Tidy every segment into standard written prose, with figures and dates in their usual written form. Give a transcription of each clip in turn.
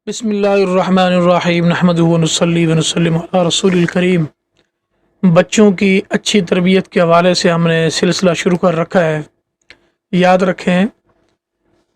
بسم اللہ الرحمن الرحیم نحمدہ ونصلی ونسلم علی رسول الکریم۔ بچوں کی اچھی تربیت کے حوالے سے ہم نے سلسلہ شروع کر رکھا ہے۔ یاد رکھیں،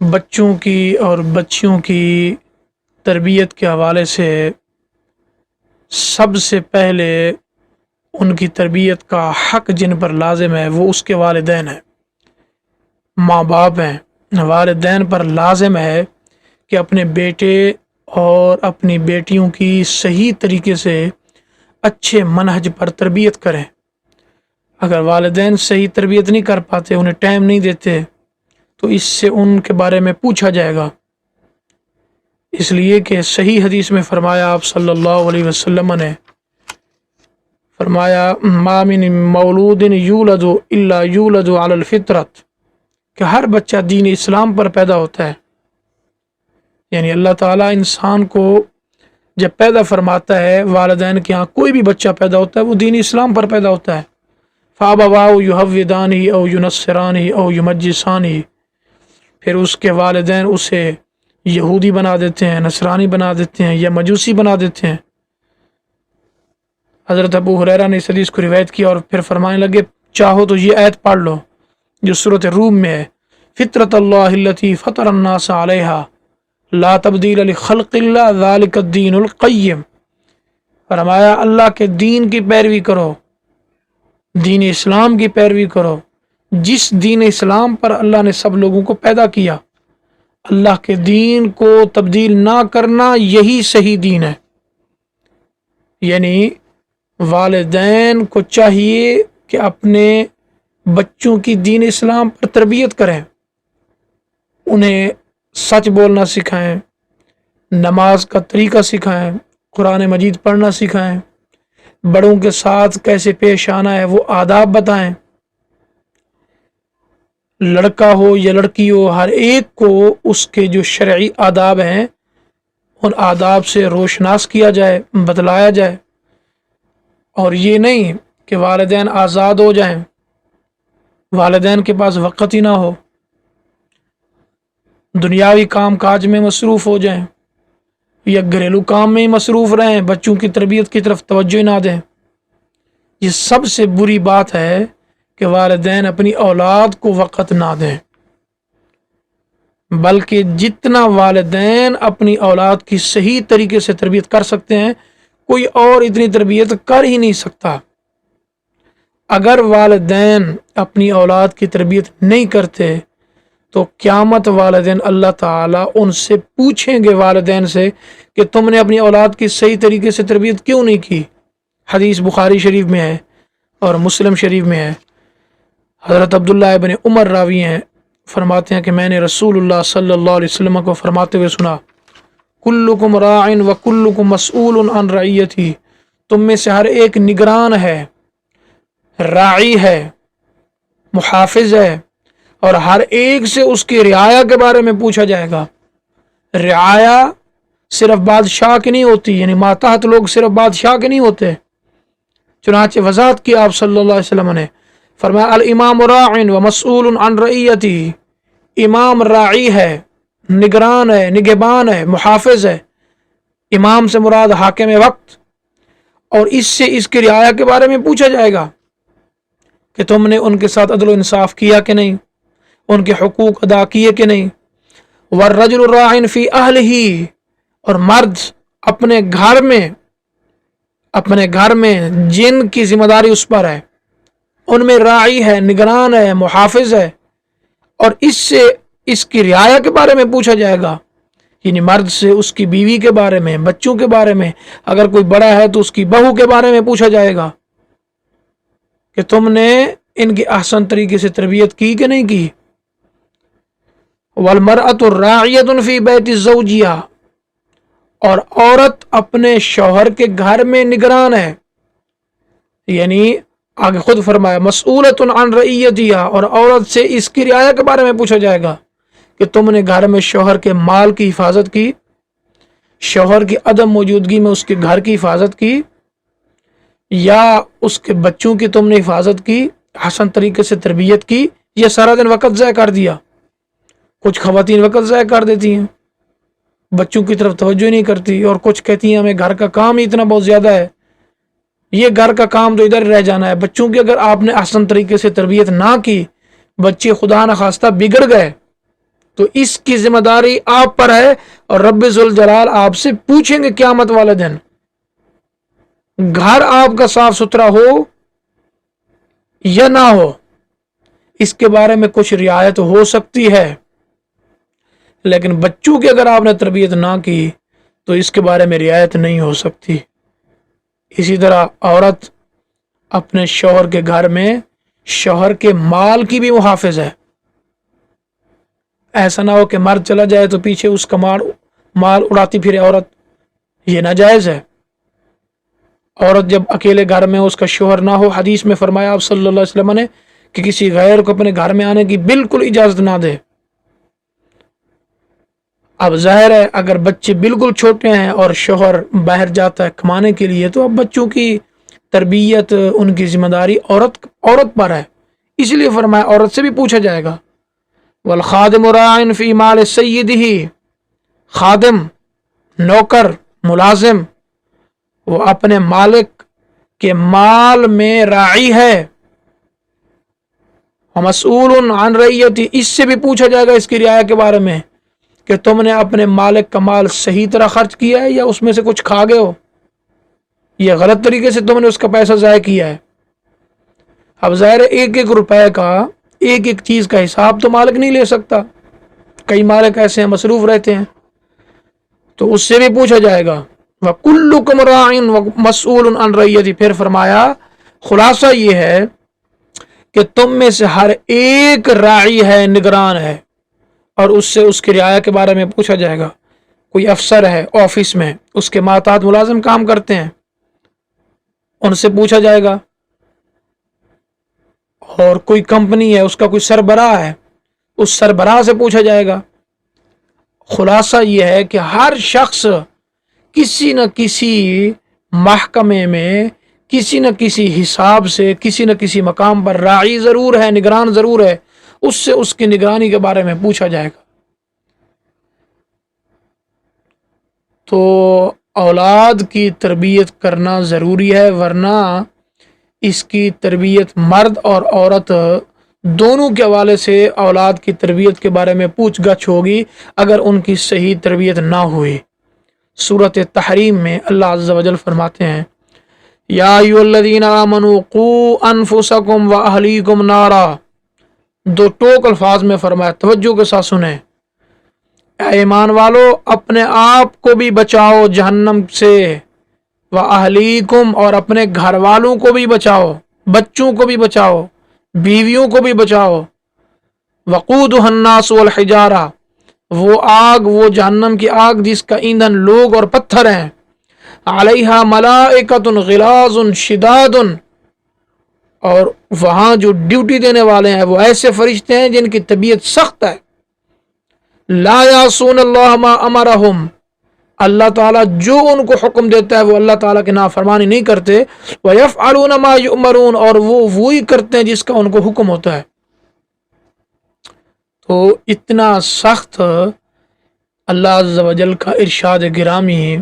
بچوں کی اور بچیوں کی تربیت کے حوالے سے سب سے پہلے ان کی تربیت کا حق جن پر لازم ہے وہ اس کے والدین ہیں، ماں باپ ہیں۔ والدین پر لازم ہے کہ اپنے بیٹے اور اپنی بیٹیوں کی صحیح طریقے سے اچھے منہج پر تربیت کریں۔ اگر والدین صحیح تربیت نہیں کر پاتے، انہیں ٹائم نہیں دیتے، تو اس سے ان کے بارے میں پوچھا جائے گا۔ اس لیے کہ صحیح حدیث میں فرمایا، آپ صلی اللہ علیہ وسلم نے فرمایا، ما من مولود یولد الا یولد علی الفطرت، کہ ہر بچہ دین اسلام پر پیدا ہوتا ہے۔ یعنی اللہ تعالیٰ انسان کو جب پیدا فرماتا ہے، والدین کے ہاں کوئی بھی بچہ پیدا ہوتا ہے وہ دین اسلام پر پیدا ہوتا ہے۔ فَأَبَوَاهُ يُهَوِّدَانِهِ أَوْ يُنَصِّرَانِهِ أَوْ يُمَجِّسَانِهِ، پھر اس کے والدین اسے یہودی بنا دیتے ہیں، نصرانی بنا دیتے ہیں، یا مجوسی بنا دیتے ہیں۔ حضرت ابو ہریرہ نے اس حدیث کو روایت کیا اور پھر فرمانے لگے، چاہو تو یہ آیت پڑھ لو جو سورۃ روم میں ہے، فطرت اللہ التی فطر الناس علیہا لا تبدیل لخلق اللہ ذالک الدین القیم۔ فرمایا، اللہ کے دین کی پیروی کرو، دین اسلام کی پیروی کرو، جس دین اسلام پر اللہ نے سب لوگوں کو پیدا کیا۔ اللہ کے دین کو تبدیل نہ کرنا، یہی صحیح دین ہے۔ یعنی والدین کو چاہیے کہ اپنے بچوں کی دین اسلام پر تربیت کریں، انہیں سچ بولنا سکھائیں، نماز کا طریقہ سکھائیں، قرآن مجید پڑھنا سکھائیں، بڑوں کے ساتھ کیسے پیش آنا ہے وہ آداب بتائیں۔ لڑکا ہو یا لڑکی ہو، ہر ایک کو اس کے جو شرعی آداب ہیں ان آداب سے روشناس کیا جائے، بتلایا جائے۔ اور یہ نہیں کہ والدین آزاد ہو جائیں، والدین کے پاس وقت ہی نہ ہو، دنیاوی کام کاج میں مصروف ہو جائیں یا گھریلو کام میں ہی مصروف رہیں، بچوں کی تربیت کی طرف توجہ ہی نہ دیں۔ یہ سب سے بری بات ہے کہ والدین اپنی اولاد کو وقت نہ دیں، بلکہ جتنا والدین اپنی اولاد کی صحیح طریقے سے تربیت کر سکتے ہیں، کوئی اور اتنی تربیت کر ہی نہیں سکتا۔ اگر والدین اپنی اولاد کی تربیت نہیں کرتے تو قیامت والدین اللہ تعالیٰ ان سے پوچھیں گے، والدین سے، کہ تم نے اپنی اولاد کی صحیح طریقے سے تربیت کیوں نہیں کی۔ حدیث بخاری شریف میں ہے اور مسلم شریف میں ہے۔ حضرت عبداللہ ابن عمر راوی ہیں، فرماتے ہیں کہ میں نے رسول اللہ صلی اللہ علیہ وسلم کو فرماتے ہوئے سنا، کلکم راع و کلکم مسئول عن رعیتہ، تم میں سے ہر ایک نگران ہے، راعی ہے، محافظ ہے، اور ہر ایک سے اس کی رعایا کے بارے میں پوچھا جائے گا۔ رعایا صرف بادشاہ کی نہیں ہوتی، یعنی ماتحت لوگ صرف بادشاہ کے نہیں ہوتے۔ چنانچہ وضاحت کی آپ صلی اللہ علیہ وسلم نے، فرمایا، الامام راع و مسئول عن رعیتہ، امام راعی ہے، نگران ہے، نگہبان ہے، محافظ ہے۔ امام سے مراد حاکم وقت، اور اس سے اس کی رعایا کے بارے میں پوچھا جائے گا کہ تم نے ان کے ساتھ عدل و انصاف کیا کہ نہیں، ان کے حقوق ادا کیے کہ نہیں۔ والرجل راع فی اہلہ، اور مرد اپنے گھر میں جن کی ذمہ داری اس پر ہے ان میں راعی ہے، نگران ہے، محافظ ہے، اور اس سے اس کی رعایا کے بارے میں پوچھا جائے گا۔ یعنی مرد سے اس کی بیوی کے بارے میں، بچوں کے بارے میں، اگر کوئی بڑا ہے تو اس کی بہو کے بارے میں پوچھا جائے گا کہ تم نے ان کی احسن طریقے سے تربیت کی کہ نہیں کی۔ والمرأة راعیۃ فی بیت زوجہا، اور عورت اپنے شوہر کے گھر میں نگران ہے، یعنی آگے خود فرمایا مسئولۃ عن رعیتہا، اور عورت سے اس کی رعایا کے بارے میں پوچھا جائے گا کہ تم نے گھر میں شوہر کے مال کی حفاظت کی، شوہر کی عدم موجودگی میں اس کے گھر کی حفاظت کی، یا اس کے بچوں کی تم نے حفاظت کی، حسن طریقے سے تربیت کی، یا سارا دن وقت ضائع کر دیا۔ کچھ خواتین وقت ضائع کر دیتی ہیں، بچوں کی طرف توجہ نہیں کرتی، اور کچھ کہتی ہیں ہمیں گھر کا کام ہی اتنا بہت زیادہ ہے، یہ گھر کا کام تو ادھر رہ جانا ہے۔ بچوں کی اگر آپ نے احسن طریقے سے تربیت نہ کی، بچے خدا نخواستہ بگڑ گئے، تو اس کی ذمہ داری آپ پر ہے، اور رب ذوالجلال آپ سے پوچھیں گے قیامت والے دن۔ گھر آپ کا صاف ستھرا ہو یا نہ ہو، اس کے بارے میں کچھ رعایت ہو سکتی ہے، لیکن بچوں کی اگر آپ نے تربیت نہ کی تو اس کے بارے میں رعایت نہیں ہو سکتی۔ اسی طرح عورت اپنے شوہر کے گھر میں شوہر کے مال کی بھی محافظ ہے۔ ایسا نہ ہو کہ مرد چلا جائے تو پیچھے اس کا مال اڑاتی پھرے عورت، یہ ناجائز ہے۔ عورت جب اکیلے گھر میں اس کا شوہر نہ ہو، حدیث میں فرمایا آپ صلی اللہ علیہ وسلم نے کہ کسی غیر کو اپنے گھر میں آنے کی بالکل اجازت نہ دے۔ اب ظاہر ہے اگر بچے بالکل چھوٹے ہیں اور شوہر باہر جاتا ہے کمانے کے لیے، تو اب بچوں کی تربیت، ان کی ذمہ داری عورت پر ہے، اس لیے فرمایا عورت سے بھی پوچھا جائے گا۔ والخادم راع فی مال سیدہ، خادم، نوکر، ملازم، وہ اپنے مالک کے مال میں راعی ہے۔ ومسئول عن رعیتہ، اس سے بھی پوچھا جائے گا اس کی رعایا کے بارے میں کہ تم نے اپنے مالک کا مال صحیح طرح خرچ کیا ہے یا اس میں سے کچھ کھا گئے ہو، یا غلط طریقے سے تم نے اس کا پیسہ ضائع کیا ہے۔ اب ظاہر ہے ایک ایک روپے کا، ایک ایک چیز کا حساب تو مالک نہیں لے سکتا، کئی مالک ایسے ہیں مصروف رہتے ہیں، تو اس سے بھی پوچھا جائے گا۔ وَكُلُّكُمْ رَاعٍ وَمَسْئُولٌ عَنْ رَعِيَّتِهِ، پھر فرمایا خلاصہ یہ ہے کہ تم میں سے ہر ایک راعی ہے، نگران ہے، اور اس سے اس کی رعایا کے بارے میں پوچھا جائے گا۔ کوئی افسر ہے آفس میں، اس کے ماتحت ملازم کام کرتے ہیں، ان سے پوچھا جائے گا۔ اور کوئی کمپنی ہے، اس کا کوئی سربراہ ہے، اس سربراہ سے پوچھا جائے گا۔ خلاصہ یہ ہے کہ ہر شخص کسی نہ کسی محکمے میں، کسی نہ کسی حساب سے، کسی نہ کسی مقام پر راعی ضرور ہے، نگران ضرور ہے، اس سے اس کی نگرانی کے بارے میں پوچھا جائے گا۔ تو اولاد کی تربیت کرنا ضروری ہے، ورنہ اس کی تربیت مرد اور عورت دونوں کے حوالے سے اولاد کی تربیت کے بارے میں پوچھ گچھ ہوگی اگر ان کی صحیح تربیت نہ ہوئی۔ سورۃ تحریم میں اللہ عز و جل فرماتے ہیں، یا ایھا الذین آمنوا قوا انفسکم واہلیکم نارا، دو ٹوک الفاظ میں فرمایا، توجہ کے ساتھ سنیں۔ اے ایمان والو، اپنے آپ کو بھی بچاؤ جہنم سے، وَأَهْلِيكُمْ، اور اپنے گھر والوں کو بھی بچاؤ، بچوں کو بھی بچاؤ، بیویوں کو بھی بچاؤ۔ وَقُودُهَا النَّاسُ وَالْحِجَارَةُ، وہ آگ، وہ جہنم کی آگ جس کا ایندھن لوگ اور پتھر ہیں۔ عَلَيْهَا مَلَائِكَةٌ غِلَاظٌ شِدَادٌ، اور وہاں جو ڈیوٹی دینے والے ہیں وہ ایسے فرشتے ہیں جن کی طبیعت سخت ہے۔ لا یعصون اللہ ما امرہم، اللہ تعالیٰ جو ان کو حکم دیتا ہے وہ اللہ تعالیٰ کی نافرمانی نہیں کرتے۔ وَيَفْعَلُونَ مَا يُؤْمَرُونَ، اور وہ وہی کرتے ہیں جس کا ان کو حکم ہوتا ہے۔ تو اتنا سخت اللہ عز و جل کا ارشاد گرامی،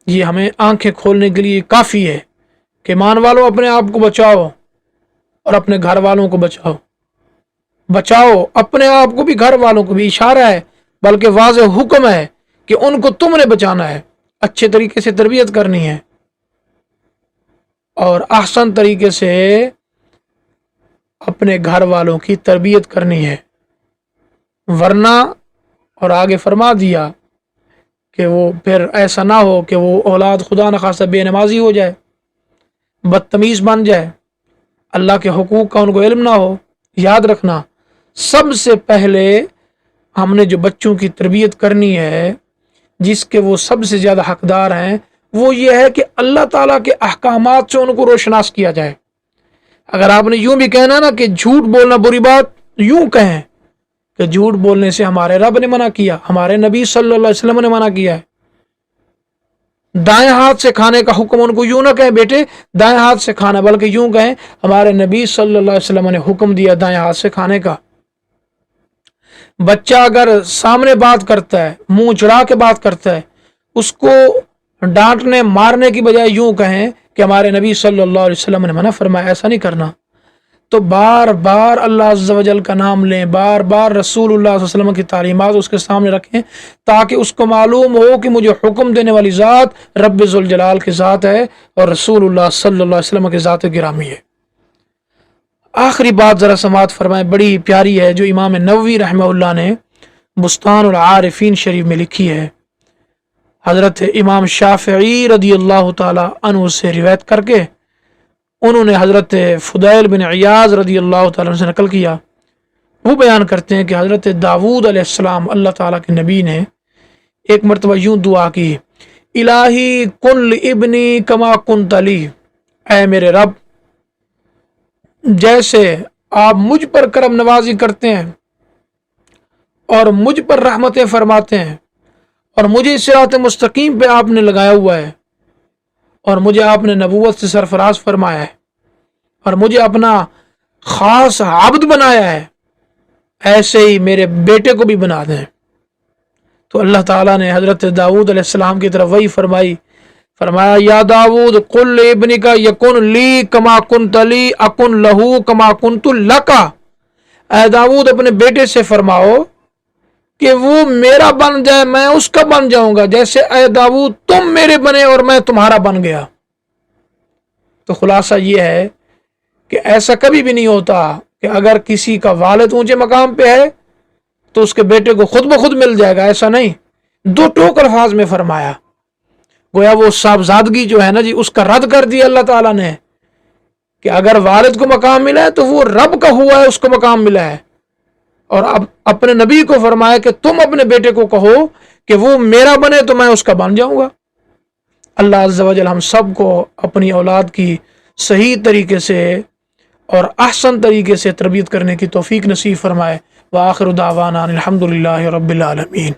یہ ہمیں آنکھیں کھولنے کے لیے کافی ہے کہ مان والو اپنے آپ کو بچاؤ اور اپنے گھر والوں کو بچاؤ، بچاؤ اپنے آپ کو بھی گھر والوں کو بھی۔ اشارہ ہے بلکہ واضح حکم ہے کہ ان کو تم نے بچانا ہے، اچھے طریقے سے تربیت کرنی ہے اور احسن طریقے سے اپنے گھر والوں کی تربیت کرنی ہے، ورنہ، اور آگے فرما دیا کہ وہ پھر ایسا نہ ہو کہ وہ اولاد خدا نخواستہ بے نمازی ہو جائے، بدتمیز بن جائے، اللہ کے حقوق کا ان کو علم نہ ہو۔ یاد رکھنا، سب سے پہلے ہم نے جو بچوں کی تربیت کرنی ہے، جس کے وہ سب سے زیادہ حقدار ہیں، وہ یہ ہے کہ اللہ تعالیٰ کے احکامات سے ان کو روشناس کیا جائے۔ اگر آپ نے یوں بھی کہنا نا کہ جھوٹ بولنا بری بات، یوں کہیں کہ جھوٹ بولنے سے ہمارے رب نے منع کیا، ہمارے نبی صلی اللہ علیہ وسلم نے منع کیا ہے۔ دائیں ہاتھ سے کھانے کا حکم ان کو یوں نہ کہیں بیٹے دائیں ہاتھ سے کھانا، بلکہ یوں کہیں ہمارے نبی صلی اللہ علیہ وسلم نے حکم دیا دائیں ہاتھ سے کھانے کا۔ بچہ اگر سامنے بات کرتا ہے، منہ چڑھا کے بات کرتا ہے، اس کو ڈانٹنے مارنے کی بجائے یوں کہیں کہ ہمارے نبی صلی اللہ علیہ وسلم نے منع فرمایا، ایسا نہیں کرنا۔ تو بار بار اللہ عز و جل کا نام لیں، بار بار رسول اللہ صلی اللہ علیہ وسلم کی تعلیمات اس کے سامنے رکھیں، تاکہ اس کو معلوم ہو کہ مجھے حکم دینے والی ذات رب ذوالجلال کی ذات ہے اور رسول اللہ صلی اللہ علیہ وسلم کی ذات گرامی ہے۔ آخری بات ذرا سماعت فرمائیں، بڑی پیاری ہے، جو امام نووی رحمہ اللہ نے بستان العارفین شریف میں لکھی ہے، حضرت امام شافعی رضی اللہ تعالی عنہ سے روایت کر کے انہوں نے حضرت فضیل بن عیاض رضی اللہ تعالیٰ عنہ سے نقل کیا۔ وہ بیان کرتے ہیں کہ حضرت داؤد علیہ السلام اللہ تعالیٰ کے نبی نے ایک مرتبہ یوں دعا کی، الہی کن لابنی کما کنت لی، اے میرے رب جیسے آپ مجھ پر کرم نوازی کرتے ہیں اور مجھ پر رحمتیں فرماتے ہیں اور مجھے صراط مستقیم پہ آپ نے لگایا ہوا ہے اور مجھے آپ نے نبوت سے سرفراز فرمایا ہے اور مجھے اپنا خاص عبد بنایا ہے، ایسے ہی میرے بیٹے کو بھی بنا دیں۔ تو اللہ تعالیٰ نے حضرت داؤد علیہ السلام کی طرف وہی فرمایا یا داؤد قل لابنک یکن لی کما کنت لی اکن لہو کما کنت لکا، اے داؤد اپنے بیٹے سے فرماؤ کہ وہ میرا بن جائے، میں اس کا بن جاؤں گا، جیسے اے داؤد تم میرے بنے اور میں تمہارا بن گیا۔ تو خلاصہ یہ ہے کہ ایسا کبھی بھی نہیں ہوتا کہ اگر کسی کا والد اونچے مقام پہ ہے تو اس کے بیٹے کو خود بخود مل جائے گا، ایسا نہیں۔ دو ٹوک الفاظ میں فرمایا، گویا وہ صاحبزادگی جو ہے نا جی، اس کا رد کر دیا اللہ تعالیٰ نے کہ اگر والد کو مقام ملا ہے تو وہ رب کا ہوا ہے، اس کو مقام ملا ہے، اور اب اپنے نبی کو فرمایا کہ تم اپنے بیٹے کو کہو کہ وہ میرا بنے تو میں اس کا بن جاؤں گا۔ اللہ عز و جل ہم سب کو اپنی اولاد کی صحیح طریقے سے اور احسن طریقے سے تربیت کرنے کی توفیق نصیب فرمائے۔ وآخر دعوانا الحمدللہ رب العالمین۔